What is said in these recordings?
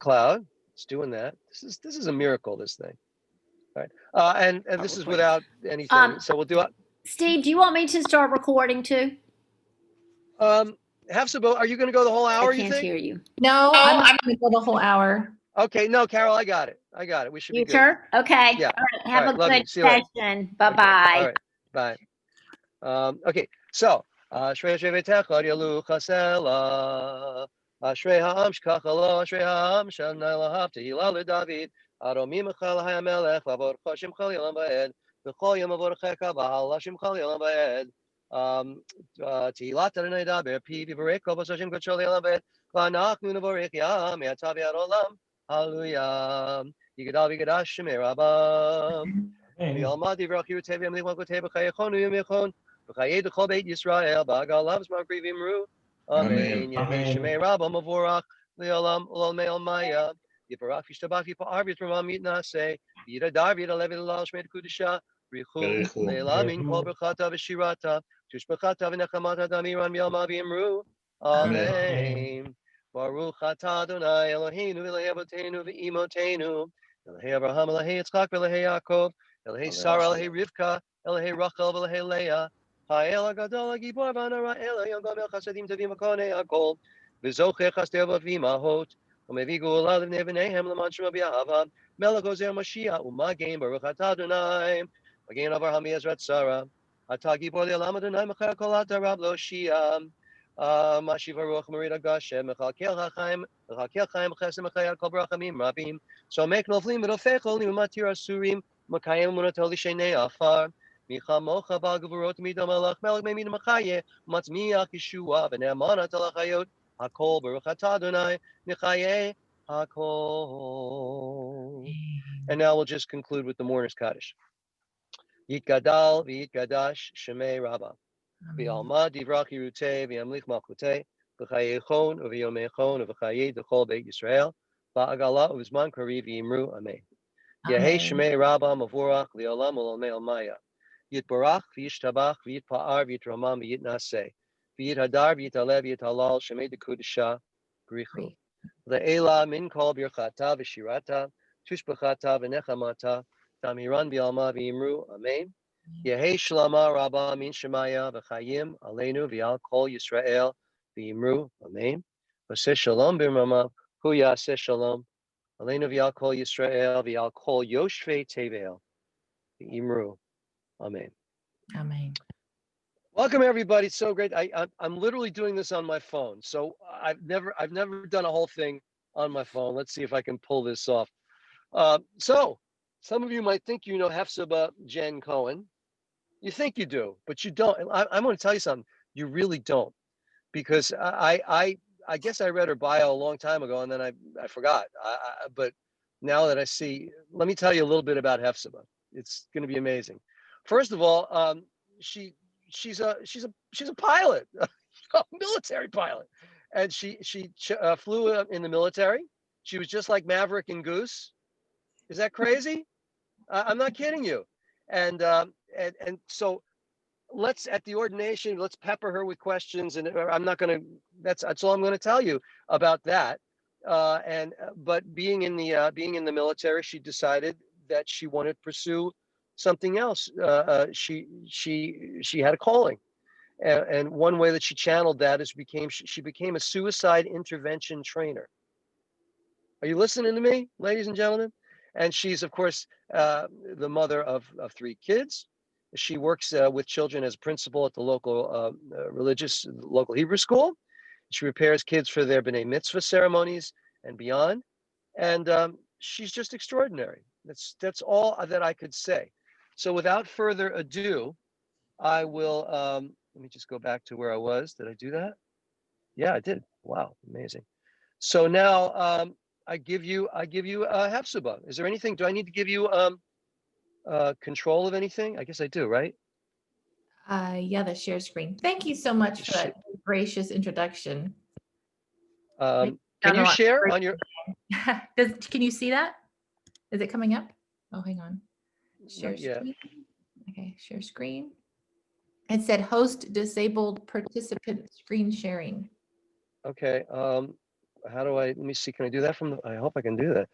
cloud. It's doing that. This is a miracle, this thing. All right. And this is without anything. So we'll do it. Steve, do you want me to start recording too? Hefzibah, are you going to go the whole hour? I can't hear you. No, I'm not going to go the whole hour. Okay, no, Carol, I got it. We should be good. Sure? Okay. Yeah. All right. Have a good session. All Bye-bye. right. Bye. Okay, so Ashrei Shevetecha Yalu Chasela Ashrei Ha'am Shkachalo Ashrei Ha'am Shanai Lahav Tehila LeDavid Aromi Mechal HaMelech Lavor Chashim Chal Yalam Ba'ed V'chol Yom Avorchecha Ba'al Hashim Chal Yalam Ba'ed Tehilat Adonai Daber Pi V'Vorech Kol B'Sashim Kol Yalam Ba'ed V'Anachnu Nevorech Yam Me'atav Yad Olam Hallelujah Yigadal V'Gadash Shemei Rabba V'Alma Divrach Yirutei V'Yamlich Malkutei B'Chayechonu Yom Yechon B'Chayei D'Chol Beit Yisrael Ba'Galav Zman Pri V'Imru Amen Yehi Shemei Rabba Mavorach Le'olam Olol Me'al Maya Yiparach Yishtabach Yipa'ar V'Tramam Yitnaseh Yidadar V'Yidalev V'Lal Shmei D'Kudisha Richu Le'la Min Kol B'Chata V'Shirata Tushb'Chata V'Nechamata Damiran V'Yalma V'Imru Amen Baruch Atah Adonai Eloheinu Elahei Avotenu V'Imotenu Elahei Abraham Elahei Yitzchak Elahei Yaakov Elahei Sarah Elahei Rivka Elahei Rachel Elahei Leah Ha'el HaGadol HaGibor V'Hanara Elahei Yom Chasadim Tovim HaKonei HaKol V'Zochei Chasdei V'Imahot U'Mevi Geula L'Bnei B'neihem L'man Shema B'Yahava Melech Ozer Mashiach U'Magen Baruch Atah Adonai Magen Avraham Yezrat Sarah Atah Gibor Le'olam Adonai Mechar Kol Atarab Lo Shia Mashiv Haruach Marida Gashem Mechalkel HaChaim Mechalkel Chaim Chesem Mechayat Kol Barachamim Rabim So make Novlim V'Dofechol Ni'umatir Asurim Makayim Munatol Lishenei Afar Micha Mocha Bal Gevurot Midam Alach Melech Me'min Machaye Matzmiach Yeshua V'Ne'amanat Alachayot HaKol Baruch Atah Adonai Nichaye HaKol. And now we'll just conclude with the mourner's Kaddish. Yitgadal V'Yitgadash Shemei Rabbah V'Alma Divrach Yirutei V'Yamlich Malchutei V'Chayechon V'Yomechon V'Chayei D'Chol Beit Yisrael Ba'agala U'Zman Kariv Yimru Amen. Yehei Shemei Rabbah Mavorach Le'olam Ololmei Almaya Yitbarach V'Yishtabach V'Yitpa'ar V'Yitramam V'Yitnaseh V'Yithadar V'Yitalev V'Yitalal Shemei D'Kudisha Brichu Le'ela Min Kol Birchata V'Shirata Tushbachata V'Nechamata Tamiran V'Alma V'Yimru Amen. Yehei Shlama Rabbah Min Shemaya V'Chayim Aleinu V'Al Kol Yisrael V'Yimru Amen. V'Aseh Shalom B'Mama Hu Yaseh Shalom Aleinu V'Al Kol Yisrael V'Al Kol Yoshvei Tevel V'Yimru Amen. Amen. Welcome everybody. It's so great. I'm literally doing this on my phone. So I've never done a whole thing on my phone. Let's see if I can pull this off. So some of you might think you know Hefzibah Jen Cohen. You think you do, but you don't. I'm going to tell you something. You really don't, because I guess I read her bio a long time ago and then I forgot. But now that I see, let me tell you a little bit about Hefzibah. It's going to be amazing. First of all, she's a pilot, a military pilot, and she flew in the military. She was just like Maverick and Goose. Is that crazy? I'm not kidding you. And so let's, at the ordination, let's pepper her with questions. And I'm not going to. That's all I'm going to tell you about that. But being in the military, she decided that she wanted to pursue something else. She had a calling, and one way that she channeled that is she became a suicide intervention trainer. Are you listening to me, ladies and gentlemen? And she's, of course, the mother of 3 kids. She works with children as a principal at the local local Hebrew school. She prepares kids for their B'nai Mitzvah ceremonies and beyond. And she's just extraordinary. That's all that I could say. So without further ado, I will, let me just go back to where I was. Did I do that? Yeah, I did. Wow, amazing. So now I give you Hefzibah. Is there anything, do I need to give you control of anything? I guess I do, right? Yeah, the share screen. Thank you so much for that gracious introduction. Can you share on your? Can you see that? Is it coming up? Oh, hang on. Share screen. Okay, share screen. It said host disabled participant screen sharing. Okay. how do I, let me see, can I do that from the, I hope I can do that.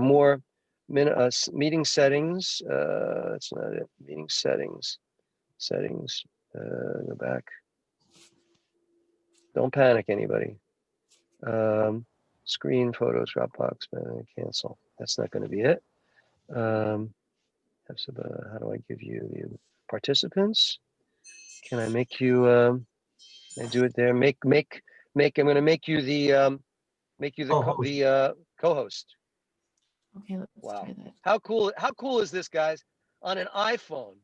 More meeting settings, that's not it, meeting settings, go back. Don't panic, anybody. Screen, photos, Dropbox, cancel. That's not gonna be it. How do I give you the participants? Can I make you, I do it there, I'm gonna make you the, co-host. Okay, let's Wow. try that. How cool is this, guys? On an iPhone.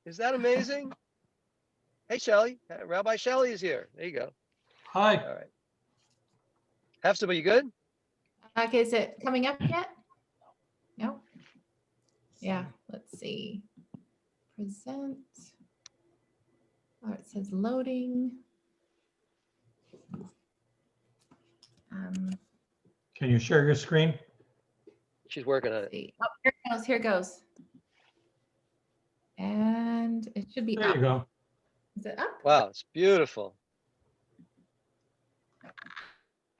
Is that amazing? Hey, Shelly. Rabbi Shelly is here. There you go. Hi. All right. Hefzibah, you good? Okay, is it coming up yet? No? Yeah, let's see. Present. Oh, it says loading. Can you share your screen? She's working on it. See. Oh, here it goes. Here it goes. And it should be There up. you go. Is it up? Wow, it's beautiful.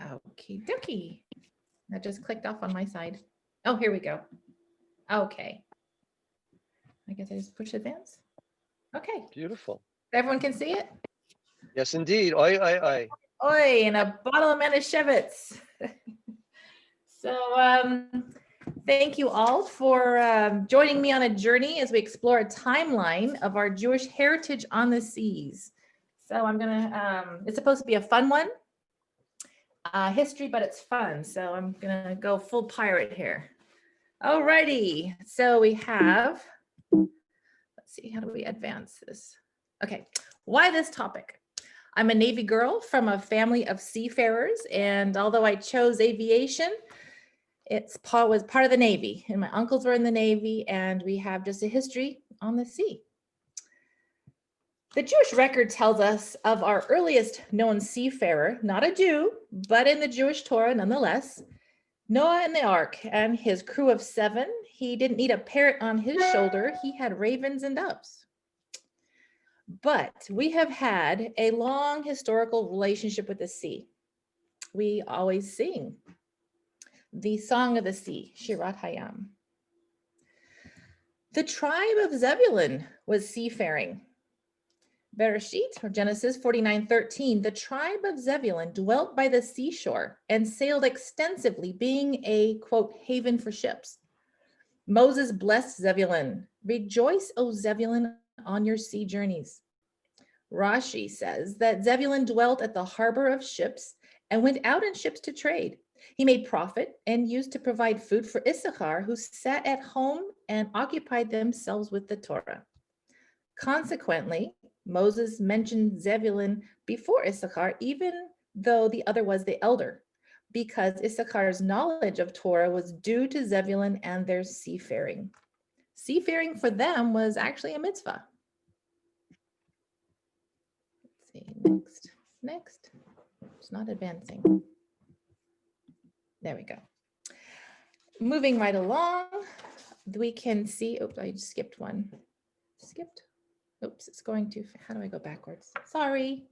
Okie dokie. That just clicked off on my side. Oh, here we go. Okay. I guess I just push advance. Okay. Beautiful. Everyone can see it? Yes, indeed. Oi, oi, oi. Oi, and a bottle of Manischewitz. So thank you all for joining me on a journey as we explore a timeline of our Jewish heritage on the seas. So I'm gonna, it's supposed to be a fun one. History, but it's fun. So I'm gonna go full pirate here. Alrighty, so we have, let's see, how do we advance this? Okay, why this topic? I'm a Navy girl from a family of seafarers, and although I chose aviation, was part of the Navy, and my uncles were in the Navy, and we have just a history on the sea. The Jewish record tells us of our earliest known seafarer, not a Jew, but in the Jewish Torah nonetheless, Noah and the Ark and his crew of 7. He didn't need a parrot on his shoulder. He had ravens and doves. But we have had a long historical relationship with the sea. We always sing the Song of the Sea, Shirat Hayam. The tribe of Zebulun was seafaring. Bereshit, or Genesis 49:13, the tribe of Zebulun dwelt by the seashore and sailed extensively, being a, quote, haven for ships. Moses blessed Zebulun. Rejoice, O Zebulun, on your sea journeys. Rashi says that Zebulun dwelt at the harbor of ships and went out in ships to trade. He made profit and used to provide food for Issachar, who sat at home and occupied themselves with the Torah. Consequently, Moses mentioned Zebulun before Issachar, even though the other was the elder, because Issachar's knowledge of Torah was due to Zebulun and their seafaring. Seafaring for them was actually a mitzvah. Let's see, next. It's not advancing. There we go. Moving right along, we can see, oops, I just skipped one. Oops, it's going to, how do I go backwards? Sorry.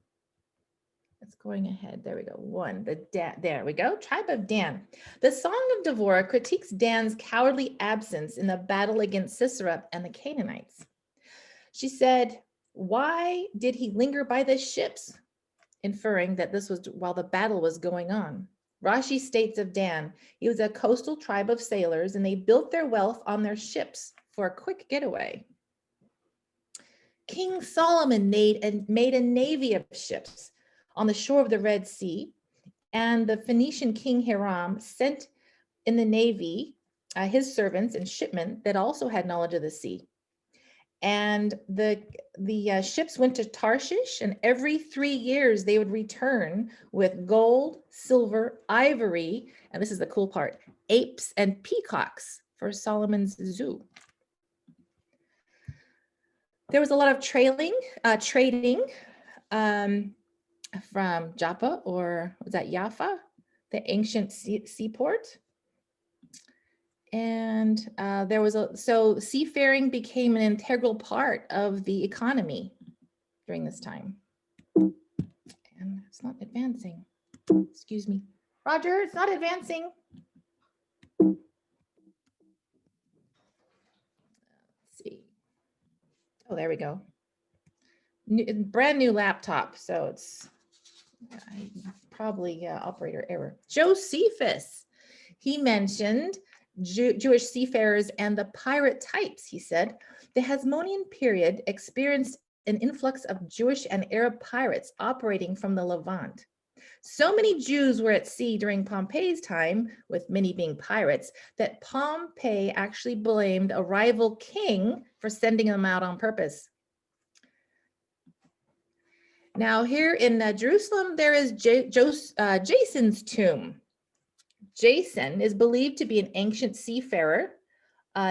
It's going ahead. There we go. There we go. Tribe of Dan. The Song of Devorah critiques Dan's cowardly absence in the battle against Sisera and the Canaanites. She said, why did he linger by the ships? Inferring that this was while the battle was going on. Rashi states of Dan, he was a coastal tribe of sailors and they built their wealth on their ships for a quick getaway. King Solomon made a navy of ships on the shore of the Red Sea, and the Phoenician king Hiram sent in the navy his servants and shipmen that also had knowledge of the sea. And the ships went to Tarshish, and every 3 years they would return with gold, silver, ivory, and this is the cool part, apes and peacocks for Solomon's zoo. There was a lot of trading from Joppa, or was that Jaffa, the ancient seaport. And so seafaring became an integral part of the economy during this time. And it's not advancing. Excuse me. Roger, it's not advancing. Let's see. Oh, there we go. Brand new laptop, so it's probably operator error. Josephus, he mentioned Jewish seafarers and the pirate types. He said the Hasmonean period experienced an influx of Jewish and Arab pirates operating from the Levant. So many Jews were at sea during Pompey's time, with many being pirates, that Pompey actually blamed a rival king for sending them out on purpose. Now here in Jerusalem, there is Jason's tomb. Jason is believed to be an ancient seafarer,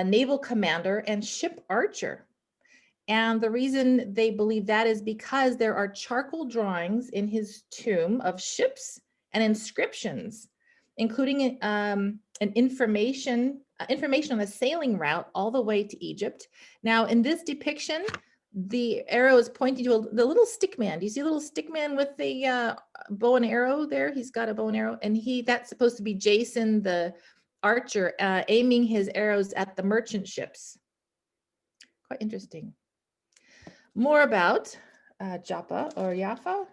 naval commander, and ship archer. And the reason they believe that is because there are charcoal drawings in his tomb of ships and inscriptions, including an information on a sailing route all the way to Egypt. Now, in this depiction, the arrow is pointing to the little stick man. Do you see a little stick man with the bow and arrow there? He's got a bow and arrow, and that's supposed to be Jason, the archer, aiming his arrows at the merchant ships. Quite interesting. More about Joppa or Jaffa.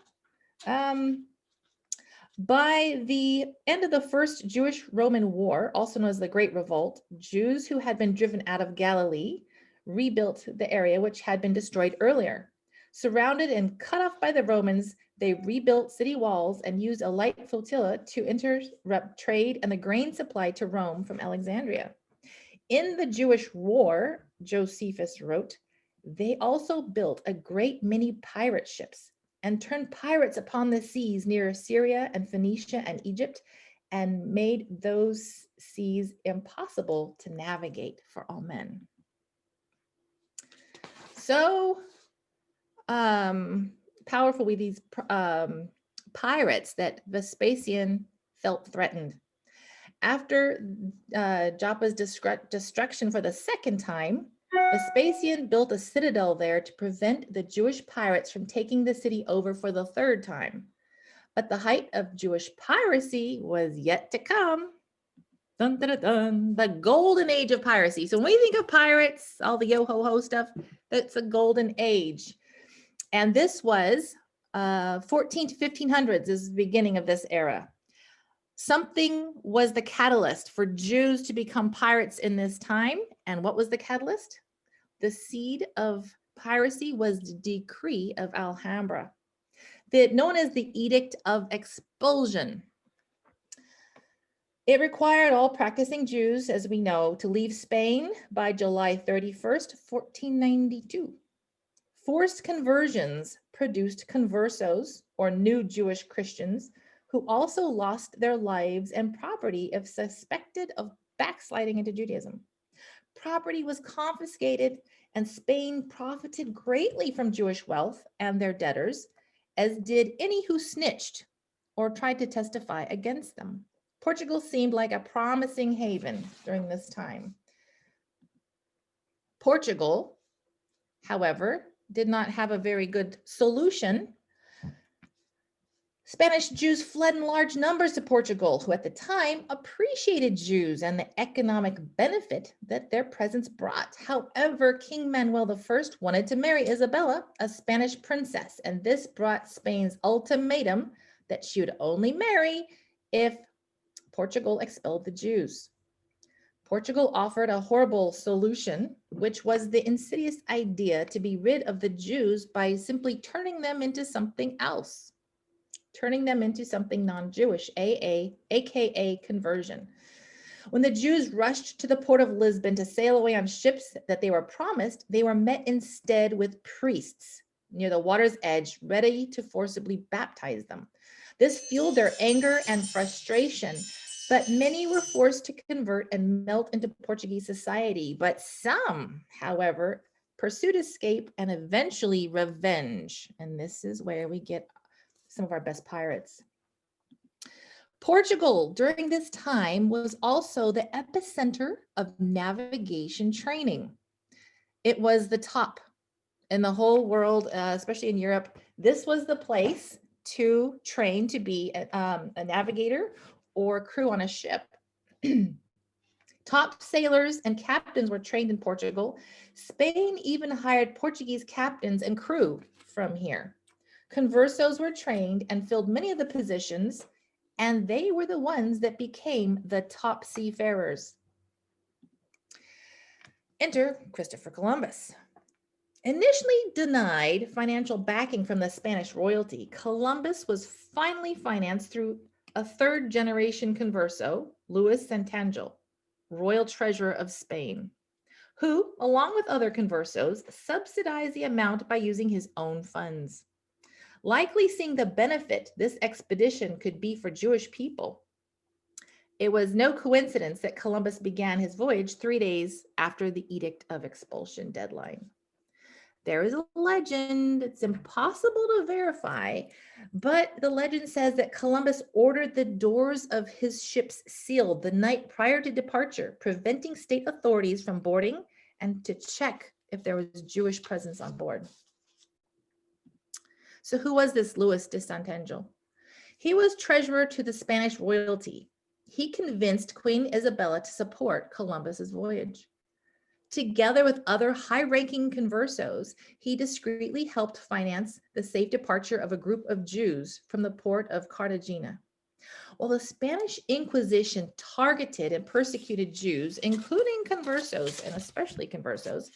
By the end of the First Jewish-Roman War, also known as the Great Revolt, Jews who had been driven out of Galilee rebuilt the area which had been destroyed earlier. Surrounded and cut off by the Romans, they rebuilt city walls and used a light flotilla to interrupt trade and the grain supply to Rome from Alexandria. In the Jewish War, Josephus wrote, they also built a great many pirate ships and turned pirates upon the seas near Syria and Phoenicia and Egypt, and made those seas impossible to navigate for all men. So powerful were these pirates that Vespasian felt threatened. After Joppa's destruction for the second time, Vespasian built a citadel there to prevent the Jewish pirates from taking the city over for the third time. But the height of Jewish piracy was yet to come. Dun, dun, dun, dun. The golden age of piracy. So when we think of pirates, all the yo-ho-ho stuff, that's a golden age. And this was 14 to 1500s is the beginning of this era. Something was the catalyst for Jews to become pirates in this time. And what was the catalyst? The seed of piracy was the decree of Alhambra, known as the Edict of Expulsion. It required all practicing Jews, as we know, to leave Spain by July 31st, 1492. Forced conversions produced conversos, or new Jewish Christians, who also lost their lives and property if suspected of backsliding into Judaism. Property was confiscated, and Spain profited greatly from Jewish wealth and their debtors, as did any who snitched or tried to testify against them. Portugal seemed like a promising haven during this time. Portugal, however, did not have a very good solution. Spanish Jews fled in large numbers to Portugal, who at the time appreciated Jews and the economic benefit that their presence brought. However, King Manuel I wanted to marry Isabella, a Spanish princess, and this brought Spain's ultimatum that she would only marry if Portugal expelled the Jews. Portugal offered a horrible solution, which was the insidious idea to be rid of the Jews by simply turning them into something else. Turning them into something non-Jewish, aka conversion. When the Jews rushed to the port of Lisbon to sail away on ships that they were promised, they were met instead with priests near the water's edge, ready to forcibly baptize them. This fueled their anger and frustration, but many were forced to convert and melt into Portuguese society. But some, however, pursued escape and eventually revenge. And this is where we get some of our best pirates. Portugal during this time was also the epicenter of navigation training. It was the top in the whole world, especially in Europe. This was the place to train to be a navigator or crew on a ship. Top sailors and captains were trained in Portugal. Spain even hired Portuguese captains and crew from here. Conversos were trained and filled many of the positions, and they were the ones that became the top seafarers. Enter Christopher Columbus. Initially denied financial backing from the Spanish royalty, Columbus was finally financed through a third-generation converso, Luis Santangel, royal treasurer of Spain, who, along with other conversos, subsidized the amount by using his own funds. Likely seeing the benefit this expedition could be for Jewish people, it was no coincidence that Columbus began his voyage 3 days after the Edict of Expulsion deadline. There is a legend, it's impossible to verify, but the legend says that Columbus ordered the doors of his ships sealed the night prior to departure, preventing state authorities from boarding and to check if there was Jewish presence on board. So who was this Luis de Santangel? He was treasurer to the Spanish royalty. He convinced Queen Isabella to support Columbus's voyage. Together with other high-ranking conversos, he discreetly helped finance the safe departure of a group of Jews from the port of Cartagena. While the Spanish Inquisition targeted and persecuted Jews, including conversos, and especially conversos,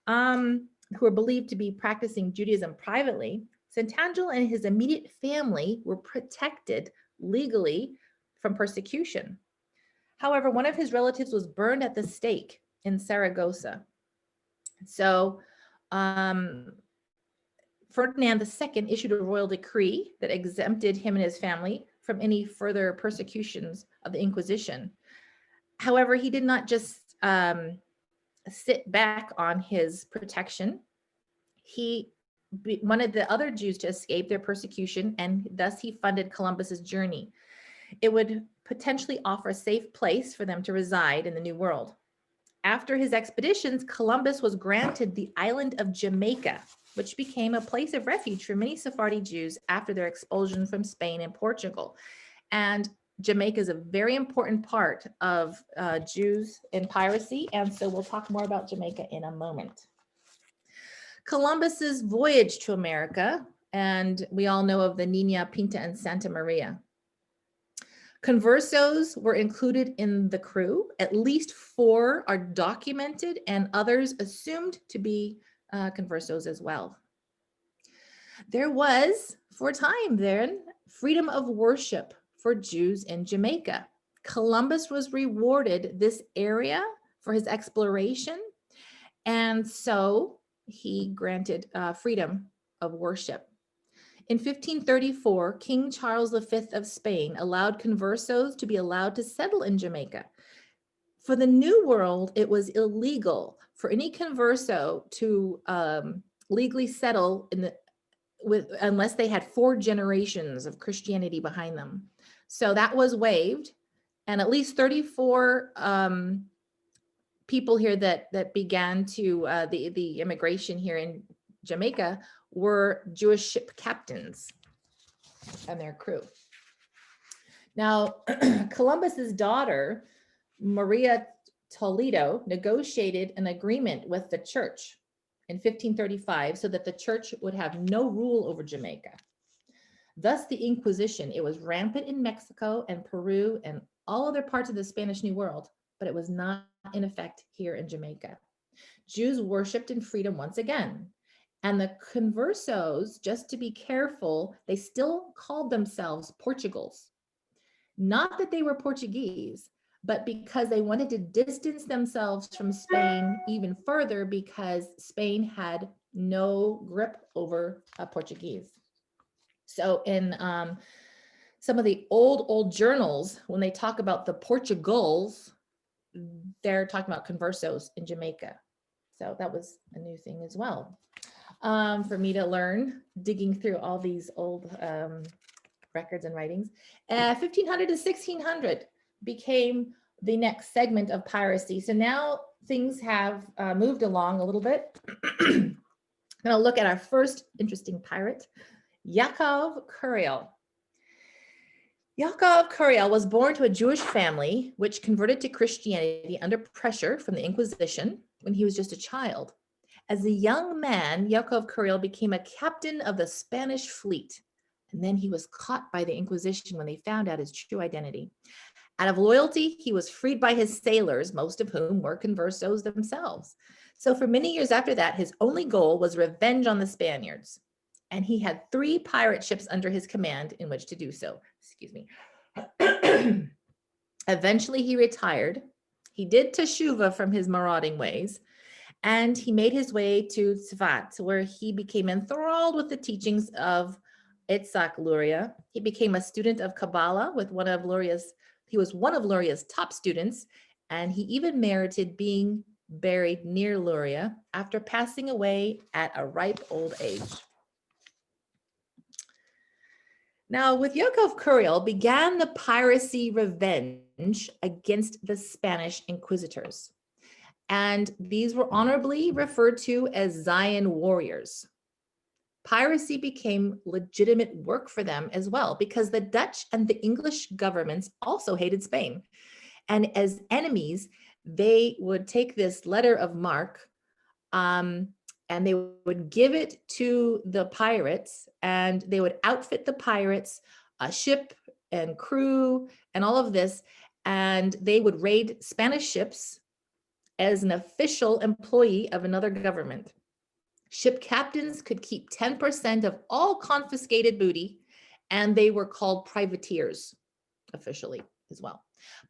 who were believed to be practicing Judaism privately, Santangel and his immediate family were protected legally from persecution. However, one of his relatives was burned at the stake in Saragossa. So Ferdinand II issued a royal decree that exempted him and his family from any further persecutions of the Inquisition. However, he did not just sit back on his protection. He wanted the other Jews to escape their persecution, and thus he funded Columbus's journey. It would potentially offer a safe place for them to reside in the New World. After his expeditions, Columbus was granted the island of Jamaica, which became a place of refuge for many Sephardi Jews after their expulsion from Spain and Portugal. And Jamaica is a very important part of Jews in piracy, and so we'll talk more about Jamaica in a moment. Columbus's voyage to America, and we all know of the Nina, Pinta, and Santa Maria. Conversos were included in the crew. At least 4 are documented and others assumed to be conversos as well. There was, for a time then, freedom of worship for Jews in Jamaica. Columbus was rewarded this area for his exploration, and so he granted freedom of worship. In 1534, King Charles V of Spain allowed conversos to be allowed to settle in Jamaica. For the New World, it was illegal for any converso to legally settle unless they had 4 generations of Christianity behind them. So that was waived, and at least 34 people here that began to the immigration here in Jamaica were Jewish ship captains and their crew. Now, Columbus's daughter, Maria Toledo, negotiated an agreement with the church in 1535 so that the church would have no rule over Jamaica. Thus, the Inquisition, it was rampant in Mexico and Peru and all other parts of the Spanish New World, but it was not in effect here in Jamaica. Jews worshiped in freedom once again. And the conversos, just to be careful, they still called themselves Portugals. Not that they were Portuguese, but because they wanted to distance themselves from Spain even further because Spain had no grip over Portuguese. So in some of the old journals, when they talk about the Portugals, they're talking about conversos in Jamaica. So that was a new thing as well. For me to learn, digging through all these old records and writings. 1500 to 1600 became the next segment of piracy. So now things have moved along a little bit. I'm going to look at our first interesting pirate, Yakov Curiel. Joppa of Curiel was born to a Jewish family which converted to Christianity under pressure from the Inquisition when he was just a child. As a young man, Joppa of Curiel became a captain of the Spanish fleet, and then he was caught by the Inquisition when they found out his true identity. Out of loyalty, he was freed by his sailors, most of whom were conversos themselves. So for many years after that, his only goal was revenge on the Spaniards. And he had 3 pirate ships under his command in which to do so. Excuse me. Eventually, he retired. He did teshuva from his marauding ways, and he made his way to Tzfat, where he became enthralled with the teachings of Itzhak Luria. He became a student of Kabbalah with he was one of Luria's top students, and he even merited being buried near Luria after passing away at a ripe old age. Now, with Joppa of Curiel began the piracy revenge against the Spanish inquisitors. And these were honorably referred to as Zion warriors. Piracy became legitimate work for them as well, because the Dutch and the English governments also hated Spain. And as enemies, they would take this letter of marque and they would give it to the pirates, and they would outfit the pirates, a ship and crew and all of this, and they would raid Spanish ships as an official employee of another government. Ship captains could keep 10% of all confiscated booty, and they were called privateers officially as well.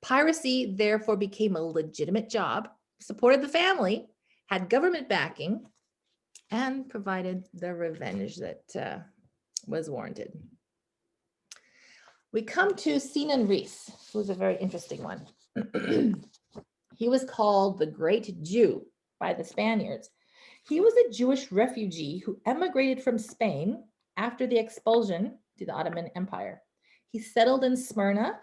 Piracy therefore became a legitimate job, supported the family, had government backing, and provided the revenge that was warranted. We come to Henriques, who was a very interesting one. He was called the Great Jew by the Spaniards. He was a Jewish refugee who emigrated from Spain after the expulsion to the Ottoman Empire. He settled in Smyrna,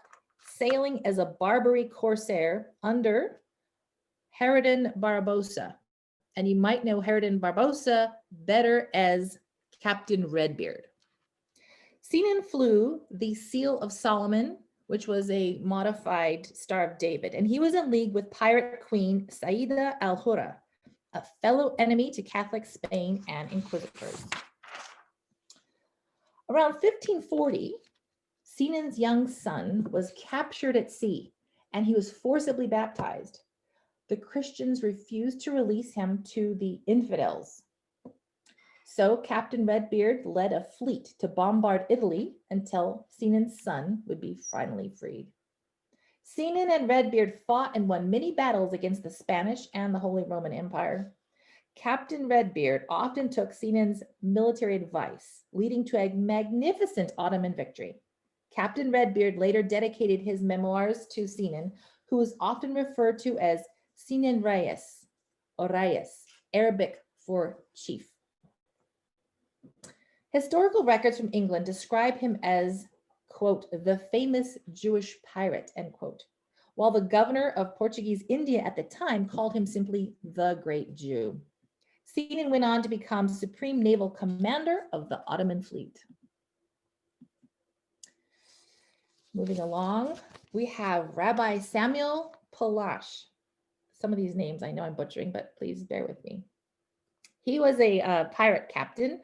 sailing as a Barbary corsair under Harridan Barbosa. And you might know Harridan Barbosa better as Captain Redbeard. Sinan flew the Seal of Solomon, which was a modified Star of David, and he was in league with pirate queen Saida al-Hurra, a fellow enemy to Catholic Spain and inquisitors. Around 1540, Sinan's young son was captured at sea, and he was forcibly baptized. The Christians refused to release him to the infidels. So Captain Redbeard led a fleet to bombard Italy until Sinan's son would be finally freed. Sinan and Redbeard fought and won many battles against the Spanish and the Holy Roman Empire. Captain Redbeard often took Sinan's military advice, leading to a magnificent Ottoman victory. Captain Redbeard later dedicated his memoirs to Sinan, who was often referred to as Sinan Reyes, or Reyes, Arabic for chief. Historical records from England describe him as, quote, the famous Jewish pirate, end quote, while the governor of Portuguese India at the time called him simply the Great Jew. Sinan went on to become supreme naval commander of the Ottoman fleet. Moving along, we have Rabbi Samuel Palash. Some of these names I know I'm butchering, but please bear with me. He was a pirate captain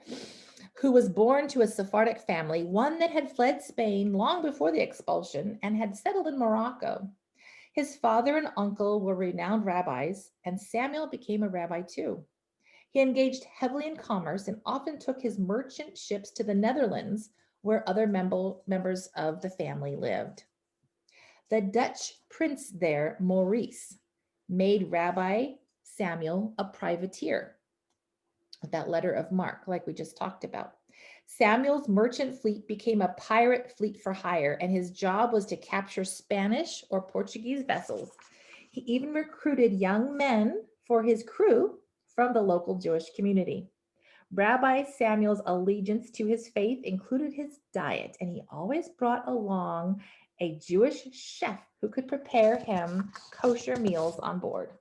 who was born to a Sephardic family, one that had fled Spain long before the expulsion and had settled in Morocco. His father and uncle were renowned rabbis, and Samuel became a rabbi too. He engaged heavily in commerce and often took his merchant ships to the Netherlands, where other members of the family lived. The Dutch prince there, Maurice, made Rabbi Samuel a privateer. That letter of marque, like we just talked about. Samuel's merchant fleet became a pirate fleet for hire, and his job was to capture Spanish or Portuguese vessels. He even recruited young men for his crew from the local Jewish community. Rabbi Samuel's allegiance to his faith included his diet, and he always brought along a Jewish chef who could prepare him kosher meals on board.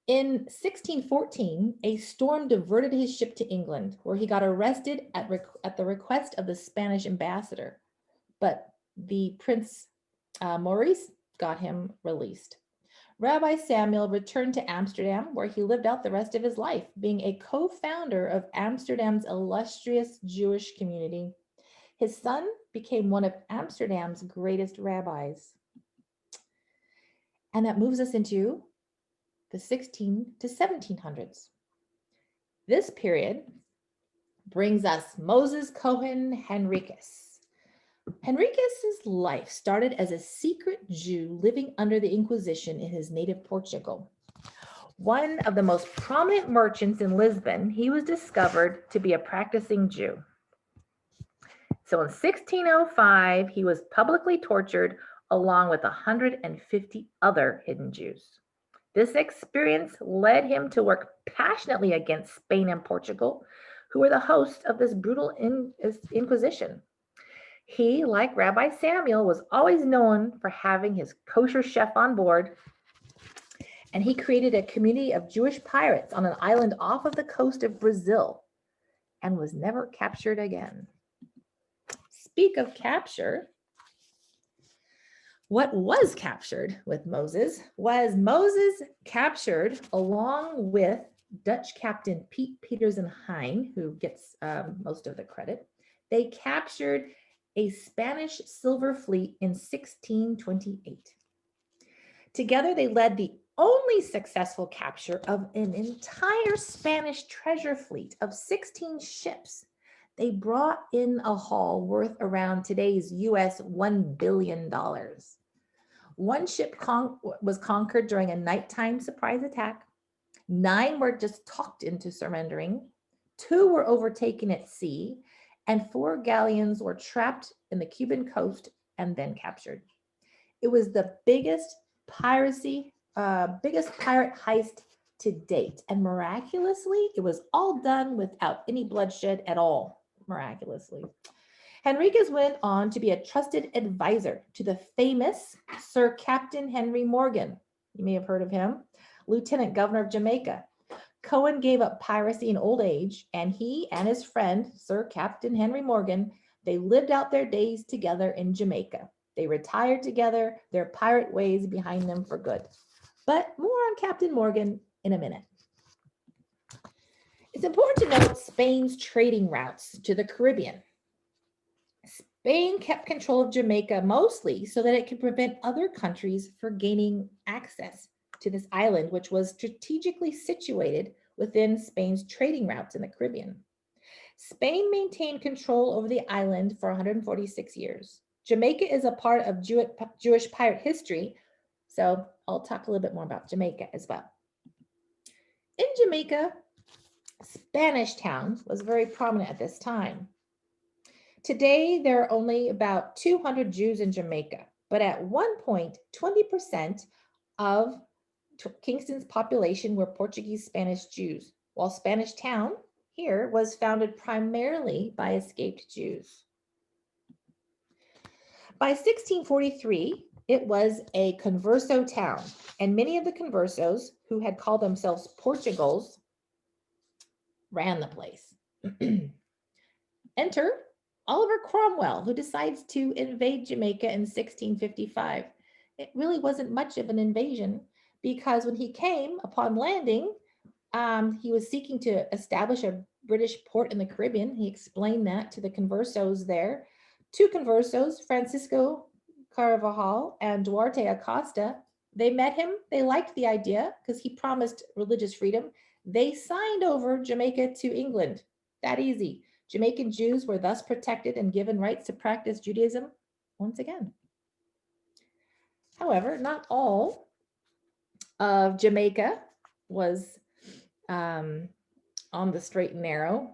In 1614, a storm diverted his ship to England, where he got arrested at the request of the Spanish ambassador. but the Prince Maurice got him released. Rabbi Samuel returned to Amsterdam, where he lived out the rest of his life, being a co-founder of Amsterdam's illustrious Jewish community. His son became one of Amsterdam's greatest rabbis. And that moves us into the 16 to 1700s. This period brings us Moses Cohen Henriques. Henriques' life started as a secret Jew living under the Inquisition in his native Portugal. One of the most prominent merchants in Lisbon, he was discovered to be a practicing Jew. So in 1605, he was publicly tortured along with 150 other hidden Jews. This experience led him to work passionately against Spain and Portugal, who were the hosts of this brutal Inquisition. He, like Rabbi Samuel, was always known for having his kosher chef on board, and he created a community of Jewish pirates on an island off of the coast of Brazil and was never captured again. Speak of capture, what was captured with Moses was Moses captured along with Dutch captain Piet Peters and Hein, who gets most of the credit. They captured a Spanish silver fleet in 1628. Together, they led the only successful capture of an entire Spanish treasure fleet of 16 ships. They brought in a haul worth around today's US $1 billion. One ship was conquered during a nighttime surprise attack. 9 were just talked into surrendering. 2 were overtaken at sea, and 4 galleons were trapped in the Cuban coast and then captured. It was the biggest pirate heist to date, and miraculously, it was all done without any bloodshed at all. Miraculously. Henriques went on to be a trusted advisor to the famous Sir Captain Henry Morgan. You may have heard of him, Lieutenant Governor of Jamaica. Cohen gave up piracy in old age, and he and his friend, Sir Captain Henry Morgan, they lived out their days together in Jamaica. They retired together, their pirate ways behind them for good. But more on Captain Morgan in a minute. It's important to note Spain's trading routes to the Caribbean. Spain kept control of Jamaica mostly so that it could prevent other countries from gaining access to this island, which was strategically situated within Spain's trading routes in the Caribbean. Spain maintained control over the island for 146 years. Jamaica is a part of Jewish pirate history, so I'll talk a little bit more about Jamaica as well. In Jamaica, Spanish Town was very prominent at this time. Today, there are only about 200 Jews in Jamaica, but at one point, 20% of Kingston's population were Portuguese Spanish Jews, while Spanish Town here was founded primarily by escaped Jews. By 1643, it was a converso town, and many of the conversos who had called themselves Portugals ran the place. Enter Oliver Cromwell, who decides to invade Jamaica in 1655. It really wasn't much of an invasion because when he came upon landing, he was seeking to establish a British port in the Caribbean. He explained that to the conversos there. 2 conversos, Francisco Carvajal and Duarte Acosta, they met him. They liked the idea because he promised religious freedom. They signed over Jamaica to England. That easy. Jamaican Jews were thus protected and given rights to practice Judaism once again. However, not all of Jamaica was on the straight and narrow.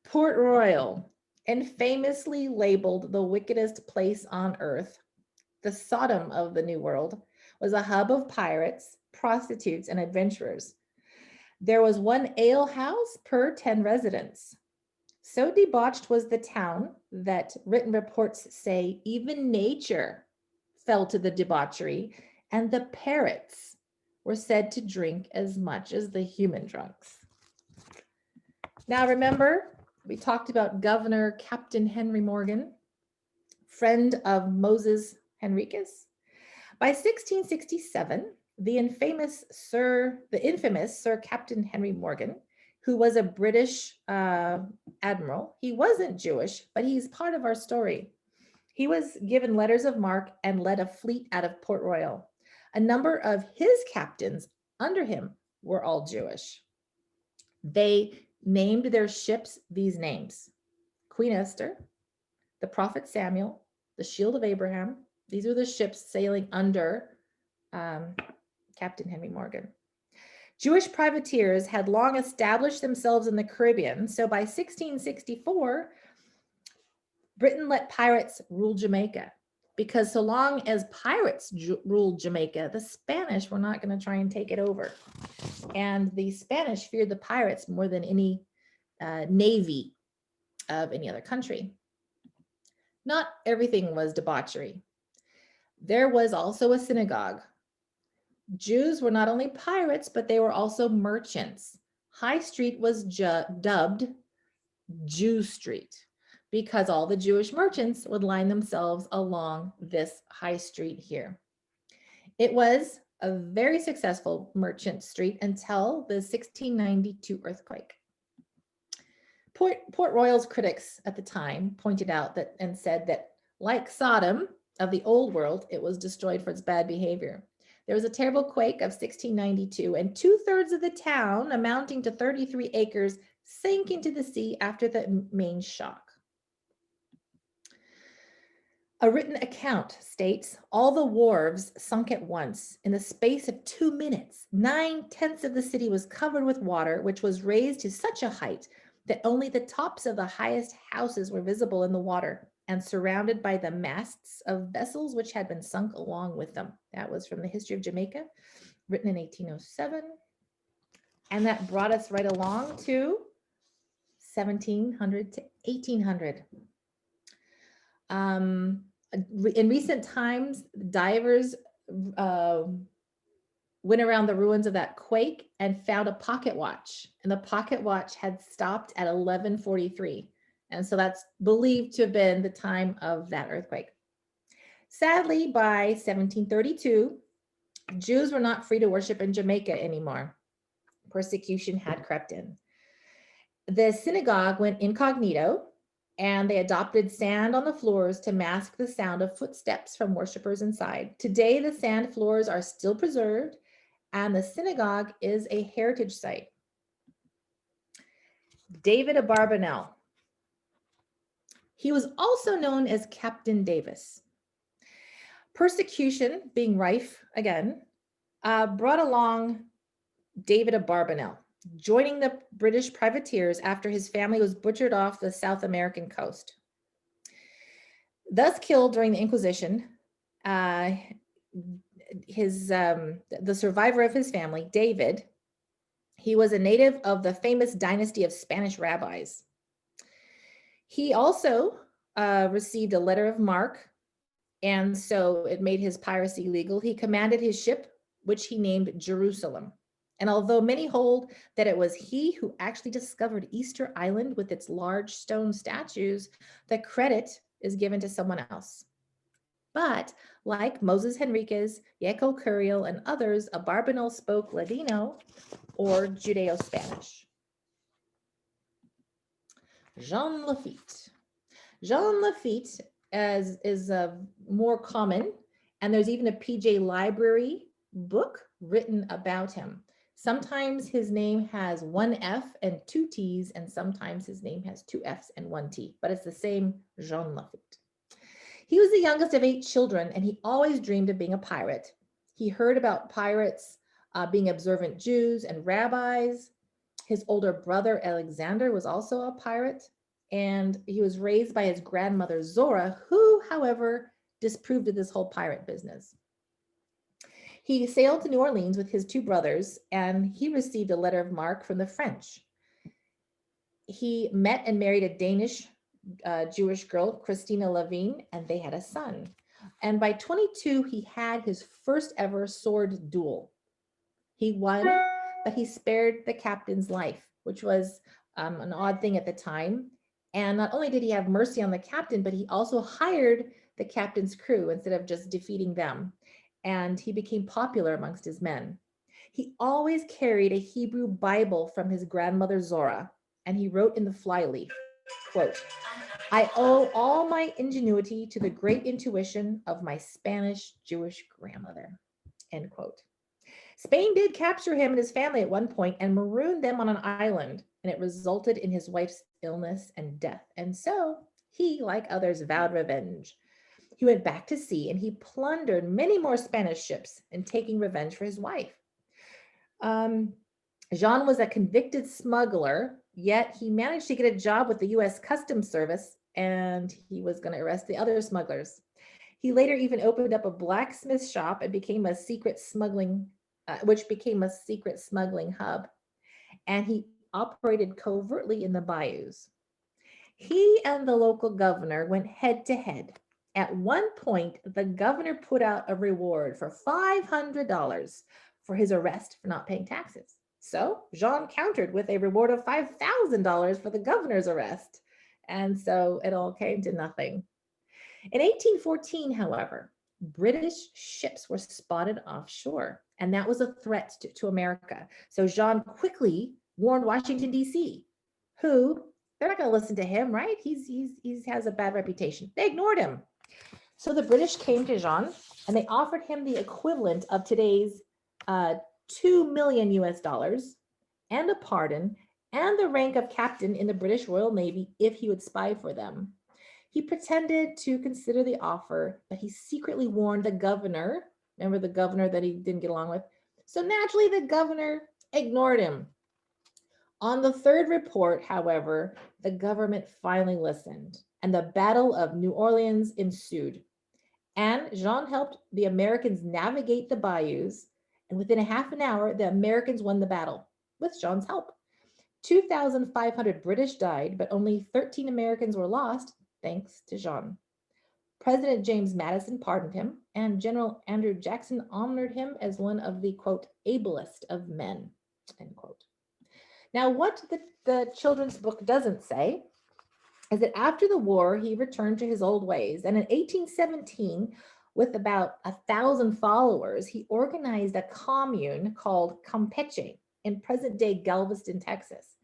Port Royal, and famously labeled the wickedest place on earth, the Sodom of the New World, was a hub of pirates, prostitutes, and adventurers. There was 1 ale house per 10 residents. So debauched was the town that written reports say even nature fell to the debauchery, and the parrots were said to drink as much as the human drunks. Now remember, we talked about Governor Captain Henry Morgan. friend of Moses Henriques. By 1667, the infamous Sir Captain Henry Morgan, who was a British admiral, he wasn't Jewish, but he's part of our story. He was given letters of marque and led a fleet out of Port Royal. A number of his captains under him were all Jewish. They named their ships these names: Queen Esther, the Prophet Samuel, the Shield of Abraham. These are the ships sailing under Captain Henry Morgan. Jewish privateers had long established themselves in the Caribbean, so by 1664, Britain let pirates rule Jamaica, because so long as pirates ruled Jamaica, the Spanish were not going to try and take it over. And the Spanish feared the pirates more than any navy of any other country. Not everything was debauchery. There was also a synagogue. Jews were not only pirates, but they were also merchants. High Street was dubbed Jew Street because all the Jewish merchants would line themselves along this high street here. It was a very successful merchant street until the 1692 earthquake. Port Royal's critics at the time pointed out that and said that, like Sodom of the old world, it was destroyed for its bad behavior. There was a terrible quake of 1692, and 2/3 of the town, amounting to 33 acres, sank into the sea after the main shock. A written account states all the wharves sunk at once. In the space of 2 minutes, 9/10 of the city was covered with water, which was raised to such a height that only the tops of the highest houses were visible in the water and surrounded by the masts of vessels which had been sunk along with them. That was from the History of Jamaica, written in 1807. And that brought us right along to 1700 to 1800. In recent times, divers went around the ruins of that quake and found a pocket watch, and the pocket watch had stopped at 11:43. And so that's believed to have been the time of that earthquake. Sadly, by 1732, Jews were not free to worship in Jamaica anymore. Persecution had crept in. The synagogue went incognito, and they adopted sand on the floors to mask the sound of footsteps from worshipers inside. Today, the sand floors are still preserved, and the synagogue is a heritage site. David Abarbanel. He was also known as Captain Davis. Persecution, being rife again, brought along David Abarbanel, joining the British privateers after his family was butchered off the South American coast. Thus killed during the Inquisition, the survivor of his family, David, he was a native of the famous dynasty of Spanish rabbis. He also received a letter of marque, and so it made his piracy legal. He commanded his ship, which he named Jerusalem. And although many hold that it was he who actually discovered Easter Island with its large stone statues, the credit is given to someone else. But like Moses Henriques, Yeco Curiel, and others, Abarbanel spoke Ladino or Judeo-Spanish. Jean Lafitte. Jean Lafitte is more common, and there's even a PJ Library book written about him. Sometimes his name has 1 F and 2 T's, and sometimes his name has 2 F's and 1 T, but it's the same Jean Lafitte. He was the youngest of 8 children, and he always dreamed of being a pirate. He heard about pirates being observant Jews and rabbis. His older brother, Alexander, was also a pirate, and he was raised by his grandmother, Zora, who, however, disapproved of this whole pirate business. He sailed to New Orleans with his 2 brothers, and he received a letter of marque from the French. He met and married a Danish Jewish girl, Christina Lavigne, and they had a son. And by 22, he had his first ever sword duel. He won, but he spared the captain's life, which was an odd thing at the time. And not only did he have mercy on the captain, but he also hired the captain's crew instead of just defeating them. And he became popular amongst his men. He always carried a Hebrew Bible from his grandmother Zora, and he wrote in the flyleaf, quote, "I owe all my ingenuity to the great intuition of my Spanish Jewish grandmother," end quote. Spain did capture him and his family at one point and marooned them on an island, and it resulted in his wife's illness and death. And so he, like others, vowed revenge. He went back to sea and he plundered many more Spanish ships in taking revenge for his wife. Jean was a convicted smuggler, yet he managed to get a job with the U.S. Customs Service, and he was going to arrest the other smugglers. He later even opened up a blacksmith shop and became a secret smuggling, which became a secret smuggling hub. And he operated covertly in the bayous. He and the local governor went head to head. At one point, the governor put out a reward for $500 for his arrest for not paying taxes. So Jean countered with a reward of $5,000 for the governor's arrest. And so it all came to nothing. In 1814, however, British ships were spotted offshore, and that was a threat to America. So Jean quickly warned Washington, D.C., who, they're not going to listen to him, right? He has a bad reputation. They ignored him. So the British came to Jean, and they offered him the equivalent of today's $2 million US, and a pardon, and the rank of captain in the British Royal Navy if he would spy for them. He pretended to consider the offer, but he secretly warned the governor. Remember the governor that he didn't get along with? So naturally, the governor ignored him. On the third report, however, the government finally listened, and the Battle of New Orleans ensued. And Jean helped the Americans navigate the bayous, and within a half an hour, the Americans won the battle with Jean's help. 2,500 British died, but only 13 Americans were lost, thanks to Jean. President James Madison pardoned him, and General Andrew Jackson honored him as one of the, quote, ablest of men, end quote. Now, what the children's book doesn't say is that after the war, he returned to his old ways. And in 1817, with about 1,000 followers, he organized a commune called Campeche in present-day Galveston, Texas.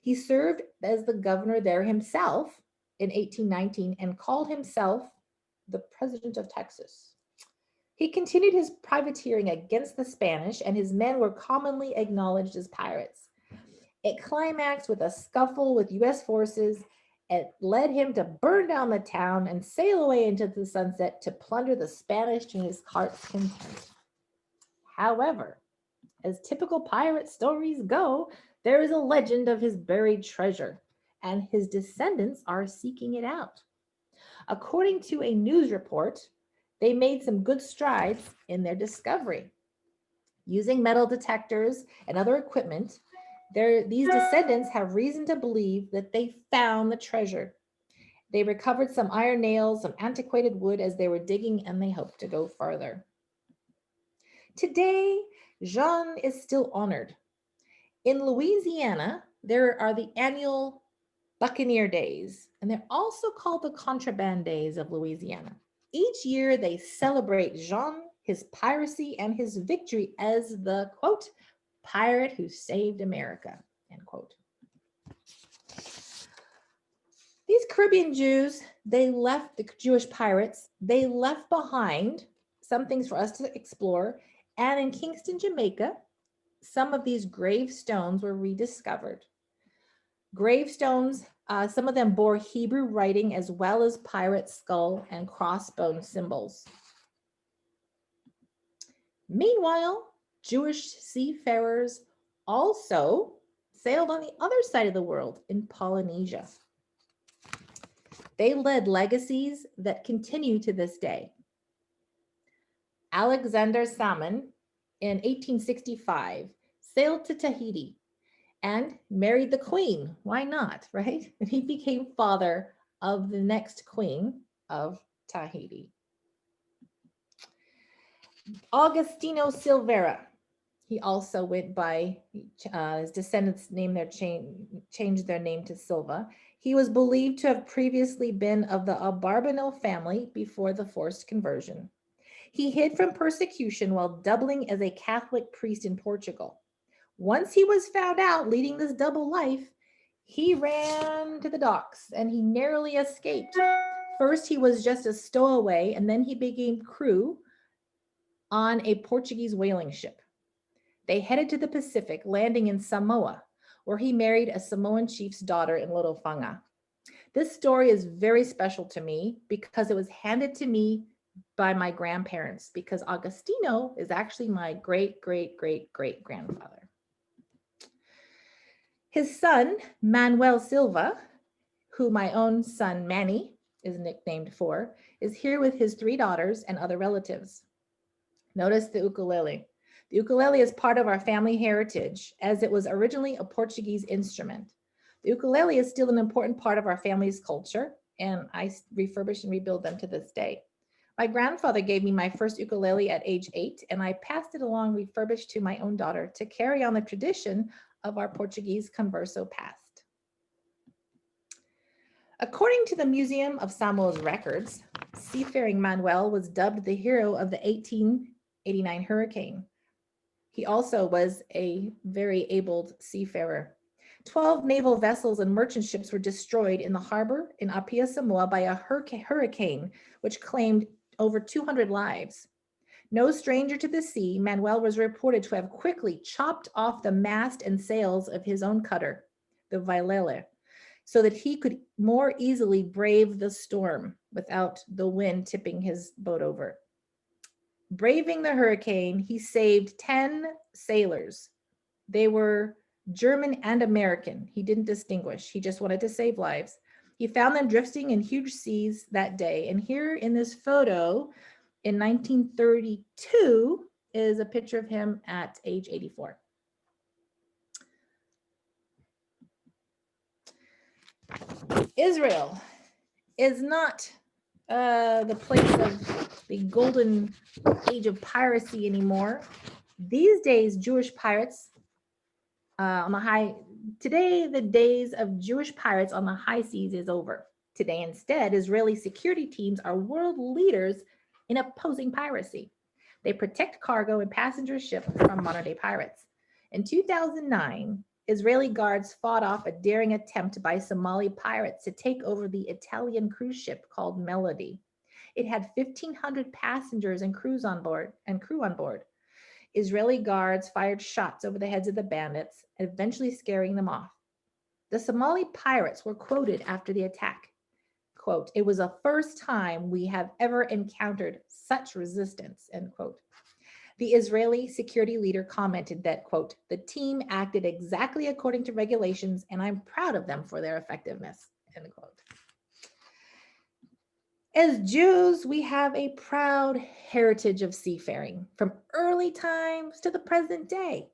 He served as the governor there himself in 1819 and called himself the President of Texas. He continued his privateering against the Spanish, and his men were commonly acknowledged as pirates. It climaxed with a scuffle with U.S. forces. It led him to burn down the town and sail away into the sunset to plunder the Spanish to his heart's content. However, as typical pirate stories go, there is a legend of his buried treasure, and his descendants are seeking it out. According to a news report, they made some good strides in their discovery. Using metal detectors and other equipment, these descendants have reason to believe that they found the treasure. They recovered some iron nails, some antiquated wood as they were digging, and they hope to go farther. Today, Jean is still honored. In Louisiana, there are the annual Buccaneer Days, and they're also called the Contraband Days of Louisiana. Each year, they celebrate Jean, his piracy, and his victory as the, quote, pirate who saved America, end quote. These Caribbean Jews, they left the Jewish pirates, they left behind some things for us to explore. And in Kingston, Jamaica, some of these gravestones were rediscovered. Gravestones, some of them bore Hebrew writing as well as pirate skull and crossbone symbols. Meanwhile, Jewish seafarers also sailed on the other side of the world in Polynesia. They led legacies that continue to this day. Alexander Salmon in 1865 sailed to Tahiti and married the queen. Why not, right? And he became father of the next queen of Tahiti. Augustino Silveira, he also went by, his descendants changed their name to Silva. He was believed to have previously been of the Abarbanel family before the forced conversion. He hid from persecution while doubling as a Catholic priest in Portugal. Once he was found out leading this double life, he ran to the docks and he narrowly escaped. First, he was just a stowaway, and then he became crew on a Portuguese whaling ship. They headed to the Pacific, landing in Samoa, where he married a Samoan chief's daughter in Lotofanga. This story is very special to me because it was handed to me by my grandparents, because Agostino is actually my great-great-great-great-grandfather. His son, Manuel Silva, who my own son Manny is nicknamed for, is here with his 3 daughters and other relatives. Notice the ukulele. The ukulele is part of our family heritage, as it was originally a Portuguese instrument. The ukulele is still an important part of our family's culture, and I refurbish and rebuild them to this day. My grandfather gave me my first ukulele at age 8, and I passed it along refurbished to my own daughter to carry on the tradition of our Portuguese converso past. According to the Museum of Samoa's records, seafaring Manuel was dubbed the hero of the 1889 hurricane. He also was a very able seafarer. 12 naval vessels and merchant ships were destroyed in the harbor in Apia, Samoa by a hurricane, which claimed over 200 lives. No stranger to the sea, Manuel was reported to have quickly chopped off the mast and sails of his own cutter, the Vailele, so that he could more easily brave the storm without the wind tipping his boat over. Braving the hurricane, he saved 10 sailors. They were German and American. He didn't distinguish. He just wanted to save lives. He found them drifting in huge seas that day. And here in this photo in 1932 is a picture of him at age 84. Israel is not the place of the golden age of piracy anymore. These days, Jewish pirates on the high, today the days of Jewish pirates on the high seas is over. Today instead, Israeli security teams are world leaders in opposing piracy. They protect cargo and passenger ships from modern day pirates. In 2009, Israeli guards fought off a daring attempt by Somali pirates to take over the Italian cruise ship called Melody. It had 1,500 passengers and crew on board. Israeli guards fired shots over the heads of the bandits, eventually scaring them off. The Somali pirates were quoted after the attack. Quote, "It was the first time we have ever encountered such resistance," end quote. The Israeli security leader commented that, quote, "The team acted exactly according to regulations, and I'm proud of them for their effectiveness," end quote. As Jews, we have a proud heritage of seafaring from early times to the present day.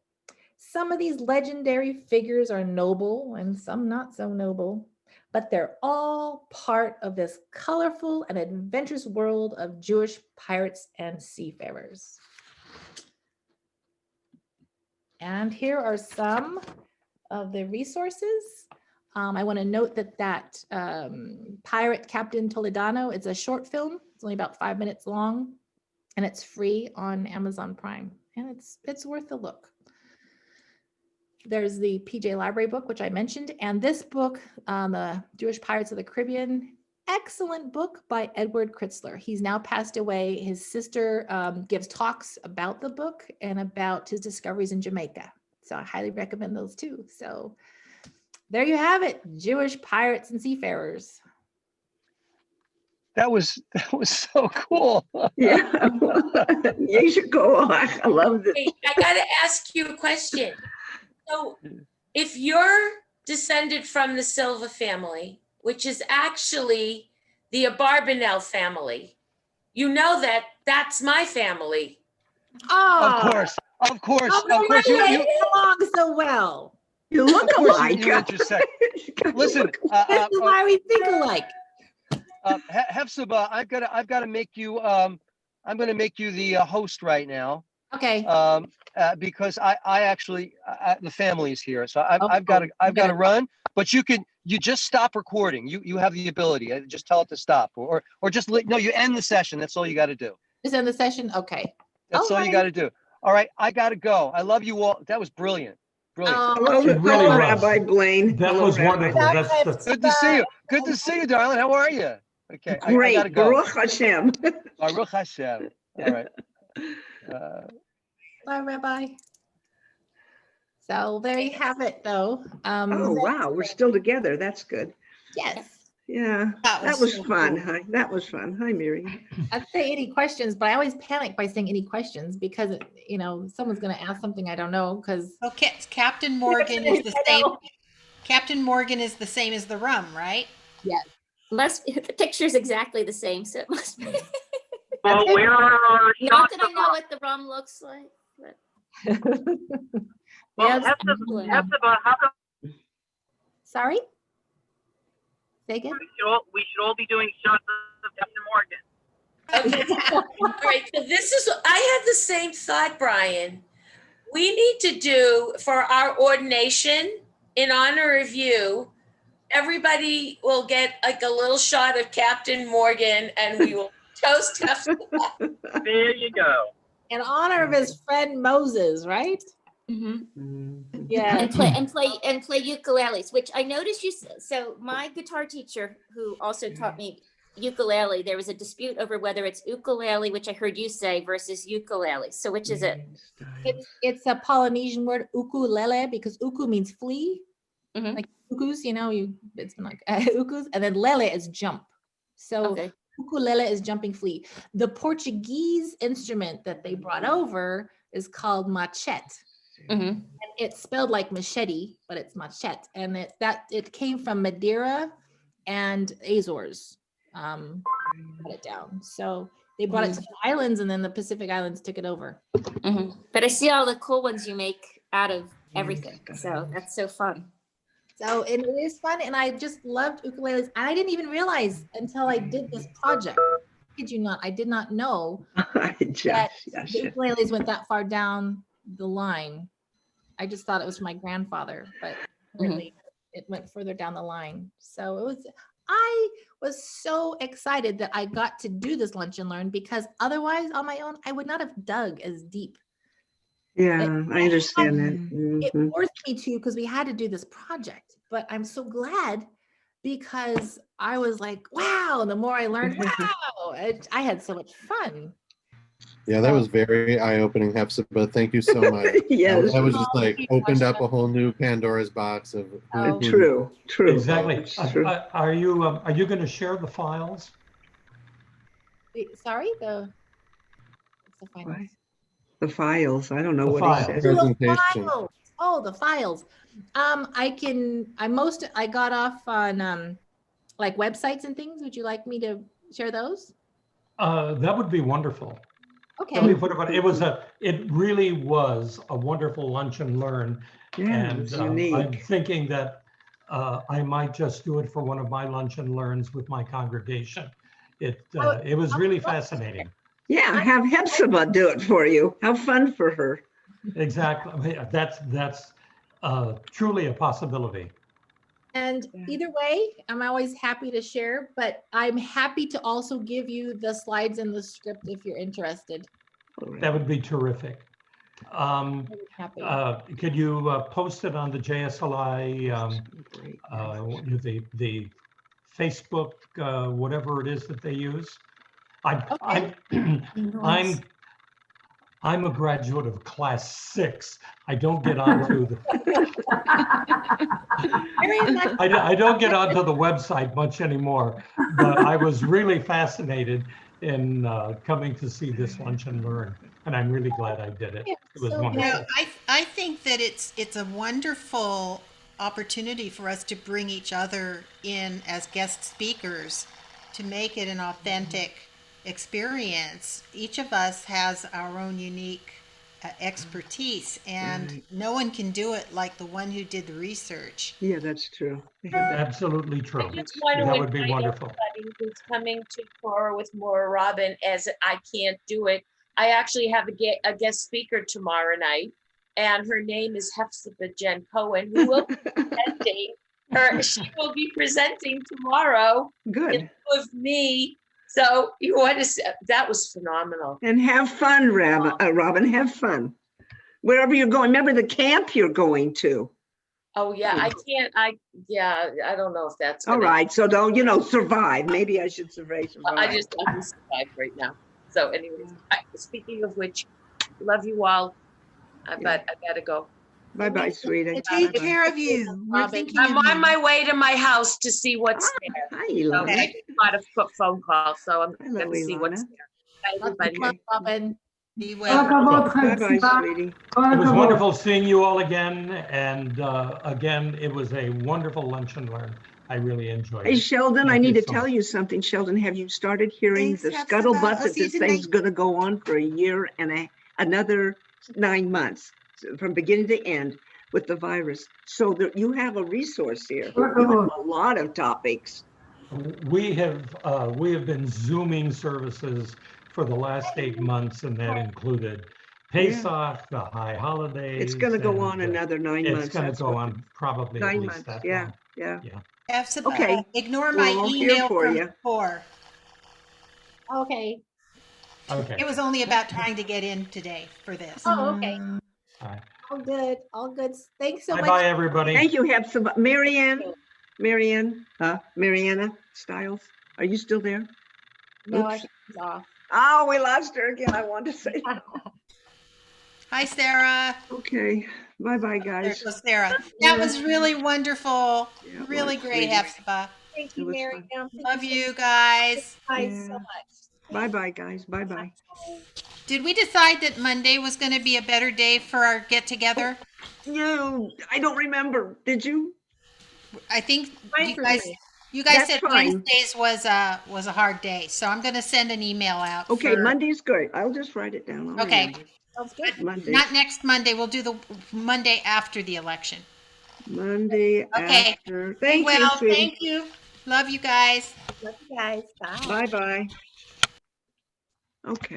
Some of these legendary figures are noble and some not so noble, but they're all part of this colorful and adventurous world of Jewish pirates and seafarers. And here are some of the resources. I want to note that Pirate Captain Toledano, it's a short film. It's only about 5 minutes long, and it's free on Amazon Prime, and it's worth a look. There's the PJ Library book, which I mentioned, and this book, The Jewish Pirates of the Caribbean, excellent book by Edward Kritzler. He's now passed away. His sister gives talks about the book and about his discoveries in Jamaica. So I highly recommend those too. So there you have it, Jewish pirates and seafarers. That was so cool. Yeah, you should go on. I love it. Hey, I gotta ask you a question. So if you're descended from the Silva family, which is actually the Abarbanel family, you know that that's my family. Oh, Of course. Oh, Of course, you get along so well. You look alike. you intersect. Listen, This is why we think alike. Hefzibah, I've got to make you. I'm going to make you the host right now. Okay. Because I actually the family's here, so I've got to run. but you just stop recording. You have the ability. Just tell it to stop, or just no. You end the session. That's all you got to do. Just end the session. Okay. That's all you got to do. All right, I got to go. I love you all. That was brilliant. Brilliant. Hello, It really hello, was. Rabbi Blaine. That Hello, was Rabbi wonderful. Blaine. That's the, Good to see you. Good to see you, darling. How are you? Okay, I Great. gotta go. Baruch Hashem. Baruch Hashem. All right. Bye, Rabbi. So there you have it, though. Oh, wow. We're still together. That's good. Yes. Yeah, that was fun. Hi, that was fun. Hi, Miriam. I'd say any questions, but I always panic by saying any questions because, you know, someone's going to ask something I don't know because. Okay, Captain Morgan is the same. Captain Morgan is the same as the rum, right? Yes. Must be, the picture's exactly the same, so it must be. Well, where are Not that I know what the rum looks like. But Well, Yes. Hepzibah, how come Sorry? Say again? we should all be doing shots of Captain Morgan? Okay. All right, so this is, I had the same thought, Brian. We need to do for our ordination in honor of you, everybody will get like a little shot of Captain Morgan and we will toast Hepzibah. There you go. In honor of his friend Moses, right? Yeah. and play ukuleles, which I noticed you. So my guitar teacher, who also taught me ukulele, there was a dispute over whether it's ukulele, which I heard you say, versus ukulele. So which is it? It's a Polynesian word, ukulele, because uku means flea. Mhm. Like ukus, you know, it's like ukus, and then lele is jump. So Okay. ukulele is jumping flea. The Portuguese instrument that they brought over is called machete. Mhm. And it's spelled like machete, but it's machete. And it came from Madeira and Azores. Put it down. So they brought it to the islands, and then the Pacific Islands took it over. Mhm. But I see all the cool ones you make out of everything. So that's so fun. So and it is fun, and I just loved ukuleles. And I didn't even realize until I did this project. Kid you not, I did not know that the ukuleles went that far down the line. I just thought it was for my grandfather, but really it went further down the line. So I was so excited that I got to do this lunch and learn, because otherwise on my own, I would not have dug as deep. Yeah, I understand that. It Mhm. forced me to, because we had to do this project, but I'm so glad because I was like, wow, the more I learned, wow, I had so much fun. Yeah, that was very eye-opening, Hepzibah. Thank you so much. Yes. That was just like opened up a whole new Pandora's box of Oh. True. exactly. It's true. Are you going to share the files? Sorry, what's the final? What? The files. I don't know The what files. he said. presentation. Oh, the files. I got off on like websites and things. Would you like me to share those? That would be wonderful. Okay. Let me put it really was a wonderful lunch and learn. Yeah, And it's I'm unique. thinking that I might just do it for one of my lunch and learns with my congregation. It was really fascinating. Yeah, have Hepzibah do it for you. How fun for her. Exactly. That's truly a possibility. And either way, I'm always happy to share, but I'm happy to also give you the slides and the script if you're interested. That would be terrific. Happy. Could you post it on the JSLI, the Facebook, whatever it is that they use? I'm a graduate of class 6. I don't get onto the I don't get onto the website much anymore, but I was really fascinated in coming to see this lunch and learn, and I'm really glad I did it. It was So wonderful. You know, I think that it's a wonderful opportunity for us to bring each other in as guest speakers to make it an authentic experience. Each of us has our own unique expertise, and no one can do it like the one who did the research. Yeah, that's true. Absolutely true. I just want That to would be invite wonderful. everybody who's coming to Torah with Maura Robin, as I can't do it. I actually have a guest speaker tomorrow night, and her name is Hepzibah Jen Cohen, who will be presenting She will be presenting tomorrow Good. in lieu of me. So you want to say, that was phenomenal. And have fun, Robin, have fun. Wherever you're going, remember the camp you're going to. Oh, yeah, I don't know if that's. All gonna- right, so don't, survive. Maybe I should survive. I can survive right now. So anyways, speaking of which, love you all, but I gotta go. Bye-bye, sweetie. Take Bye-bye. care of you. We're Robin. thinking I'm of on you. my way to my house to see what's there. Hi, So Ilana. I just got a phone call, so I'm Hello, gonna see what's Ilana. there. Bye, everybody. Okay. Robin. Be well. Bye-bye, sweetie. It was wonderful seeing you all again. And again, it was a wonderful lunch and learn. I really enjoyed Hey, it. Sheldon, I Thank need you to so tell much. you something. Sheldon, have you started hearing Thanks, the Hepzibah. scuttlebutt I'll that see you this thing's tonight. gonna go on for a year and another 9 months, from beginning to end with the virus? So that you have a resource here. You have a lot of topics. We have been Zooming services for the last 8 months, and that included Pesach, the high holidays. It's gonna go on and, another 9 months. It's gonna that's go what- on probably at 9 least months, that yeah, long. yeah. Hepzibah, Okay. ignore We're my all here email for from you. before. Okay. Okay. It was only about trying to get in today for this. Oh, okay. All right. All good. All good. Thanks so much. Bye-bye, everybody. Thank you, Hepzibah. Mariana Stiles, are you still there? No, I Oops. think it's off. Oh, we lost her again. I wanted to say. Hi, Sarah. Okay, bye-bye, There guys. goes Sarah. That was really wonderful. Yeah, it Really was, great, sweetie. Hepzibah. Thank It you, was Mary. fun. Love you guys. Bye Yeah. so much. Bye-bye, guys. Bye-bye. Did we decide that Monday was going to be a better day for our get together? No, I don't remember. Did you? I think Fine you for guys, me. That's said fine. Wednesdays was a hard day, so I'm going to send an email out. Okay, for- Monday's good. I'll just write it down. I'll Okay. remember. Sounds good. Monday. Not next Monday. We'll do the Monday after the election. Monday Okay. after. Thank you, Well, sweetie. thank you. Love you guys. Love you guys. Bye. Bye-bye. Okay.